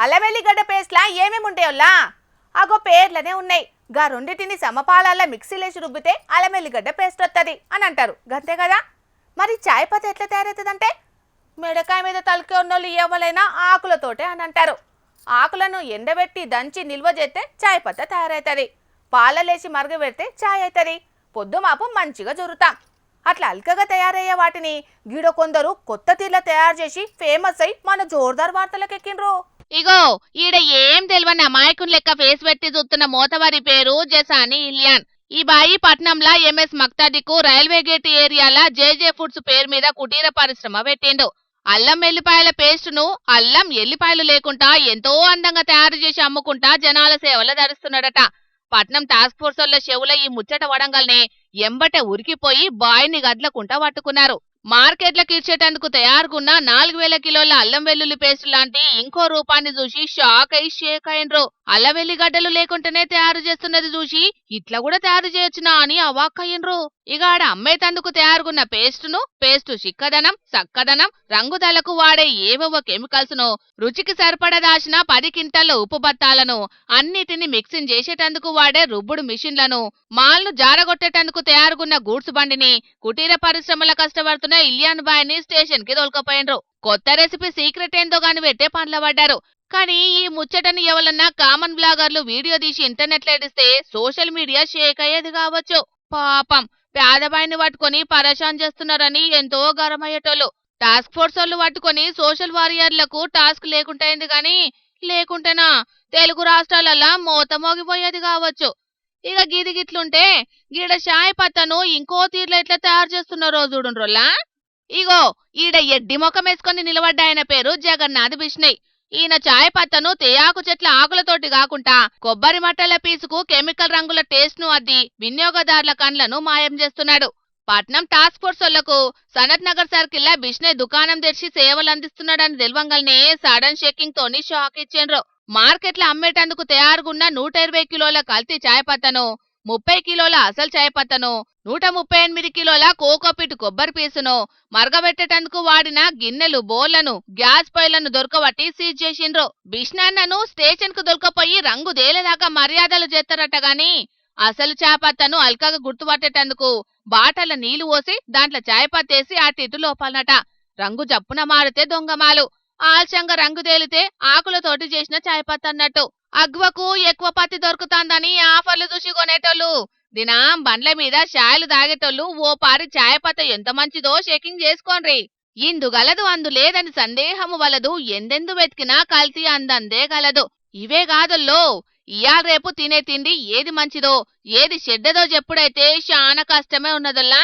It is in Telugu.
అల్లం వెల్లిగడ్డ పేస్ట్లా ఏమేమి ఉంటాయోల్లా అగో పేర్లనే ఉన్నాయి. గా రెండింటిని సమపాలల్ల మిక్సీలేసి రుబ్బితే అల్లం వెల్లిగడ్డ పేస్ట్ వస్తుంది అని అంటారు. గంతే కదా. మరి చాయ్ పత్తి ఎట్లా తయారవుతుందంటే మెడకాయ మీద తలకే ఉన్నోళ్ళు ఎవరైనా ఆకులతోటే అని అంటారు. ఆకులను ఎండబెట్టి దంచి నిల్వ చేస్తే చాయ్ పత్తి తయారవుతుంది. పాలలేసి మరగబెడితే చాయ్ అవుతుంది. పొద్దుమాపు మంచిగా జరుగుతాం. అట్లా అల్కగా తయారయ్యే వాటిని గీడ కొందరు కొత్త తీర్ల తయారు చేసి ఫేమస్ అయి మన జోర్దార్ వార్తలకు ఎక్కిండ్రు. ఇగో ఈడ ఏం తెలివని అమాయకుని లెక్క ఫేస్ పెట్టి చూస్తున్న మోతవారి పేరు జసాని ఇలియాన్. ఈ బాయి పట్నంలా ఎంఎస్ మక్తాదికు రైల్వే గేట్ ఏరియాల జేజే ఫుడ్స్ పేరు మీద కుటీర పరిశ్రమ పెట్టిండు. అల్లం ఎల్లిపాయల పేస్ట్ ను అల్లం ఎల్లిపాయలు లేకుండా ఎంతో అందంగా తయారు చేసి అమ్ముకుంటా జనాల సేవలు ధరిస్తున్నాడట. పట్నం టాస్క్ ఫోర్స్ వల్ల చెవుల ఈ ముచ్చట వడంగల్నే ఎంబట ఉరికిపోయి బాయిని గడ్లకుంటా పట్టుకున్నారు. మార్కెట్లకు ఇచ్చేటందుకు తయారుగున్న 4000 కిలోల అల్లం వెల్లుల్లి పేస్ట్ లాంటి ఇంకో రూపాన్ని చూసి షాక్ అయి షేక్ అయినరు. అల్లం వెల్లిగడ్డలు లేకుండానే తయారు చేస్తున్నది చూసి ఇట్లా కూడా తయారు చేయొచ్చునా అని అవాక్కయ్యిండ్రు. ఇక ఆడ అమ్మేతందుకు తయారుగున్న పేస్టు చిక్కదనం, సక్కదనం, రంగుదలకు వాడే ఏవేవో కెమికల్స్ ను, రుచికి సరిపడా దాచిన 10 కింటాల ఉప్పు బత్తాలను, అన్నిటిని మిక్సింగ్ చేసేటందుకు వాడే రుబ్బుడు మిషన్లను, మాల్ను జారగొట్టేటందుకు తయారుగున్న గూడ్స్ బండిని, కుటీర పరిశ్రమల కష్టపడుతున్న ఇలియాన్ బాయ్ని స్టేషన్ కి తోలుకపోయినరు. కొత్త రెసిపీ సీక్రెట్ ఏందో గాని పెట్టే పనుల పడ్డారు. కానీ ఈ ముచ్చటని ఎవరన్నా కామన్ బ్లాగర్లు వీడియో తీసి ఇంటర్నెట్ లో ఎడిస్తే సోషల్ మీడియా షేక్ అయ్యేది కావచ్చు. పాపం పేదబాయిని పట్టుకొని పరేషాన్ చేస్తున్నారని ఎంతో గరమయ్యేటోళ్ళు. టాస్క్ ఫోర్స్ వాళ్ళు పట్టుకొని సోషల్ వారియర్లకు టాస్క్ లేకుంటైంది గాని లేకుంటేనా తెలుగు రాష్ట్రాలల్లా మోత మోగిపోయేది కావచ్చు. ఇక గీది గిట్లుంటే గీడ షాయ్ పత్తను ఇంకో తీర్లో ఎట్లా తయారు చేస్తున్నారో చూడుండ్రోల్లా. ఇగో ఈడ ఎడ్డి ముఖం వేసుకొని నిలబడ్డ ఆయన పేరు జగన్నాథ్ బిష్ణయ్. ఈయన చాయ్ పత్తను తేయాకు చెట్ల ఆకులతోటి కాకుండా కొబ్బరి మట్టల పీసుకు కెమికల్ రంగుల టేస్ట్ ను అద్ది వినియోగదారుల కండ్లను మాయం చేస్తున్నాడు. పట్నం టాస్క్ ఫోర్స్ వాళ్లకు సనత్ నగర్ సర్కిల్ బిష్ణయ్ దుకాణం తెరిచి సేవలు అందిస్తున్నాడని తెలవంగానే సడన్ షేకింగ్ తోని షాక్ ఇచ్చిండ్రు. మార్కెట్లో అమ్మేటందుకు తయారుగున్న 120 కిలోల కల్తీ చాయ్ పత్తను, 30 కిలోల అసలు చాయ్ పత్తను, 138 కిలోల కోకోపిట్ కొబ్బరి పీసును, మరగబెట్టేటందుకు వాడిన గిన్నెలు, బోళ్లను, గ్యాస్ పొయ్యిలను దొరకబట్టి సీజ్ చేసిండ్రు. బిష్ణన్నను స్టేషన్ కు దొరకపోయి రంగు దేలేదాకా మర్యాదలు చేస్తారట గాని అసలు చాయ్ పత్తను అల్కగా గుర్తుపట్టేటందుకు బాటల నీళ్లు పోసి దాంట్లో చాయ్ పత్తేసి అటు లోపాలనట. రంగు జప్పున మారితే దొంగమాలు, ఆలస్యంగా రంగు తేలితే ఆకులతోటి చేసిన చాయ్ పత్తి అన్నట్టు. అగ్వకు ఎక్కువ పత్తి దొరుకుతాందని ఆఫర్లు చూసి కొనేటోళ్ళు దినాం బండ్ల మీద చాయలు తాగేటోళ్ళు ఓ పారి చాయ్ పత్తి ఎంత మంచిదో షేకింగ్ చేసుకోండ్రి. ఇందు గలదు అందు లేదని సందేహము వలదు, ఎందెందు వెతికినా కల్తీ అందందే గలదు. ఇవే కాదల్లో ఇయాల రేపు తినే తిండి ఏది మంచిదో ఏది చెడ్డదో చెప్పుడైతే శానా కష్టమే ఉన్నదల్లా.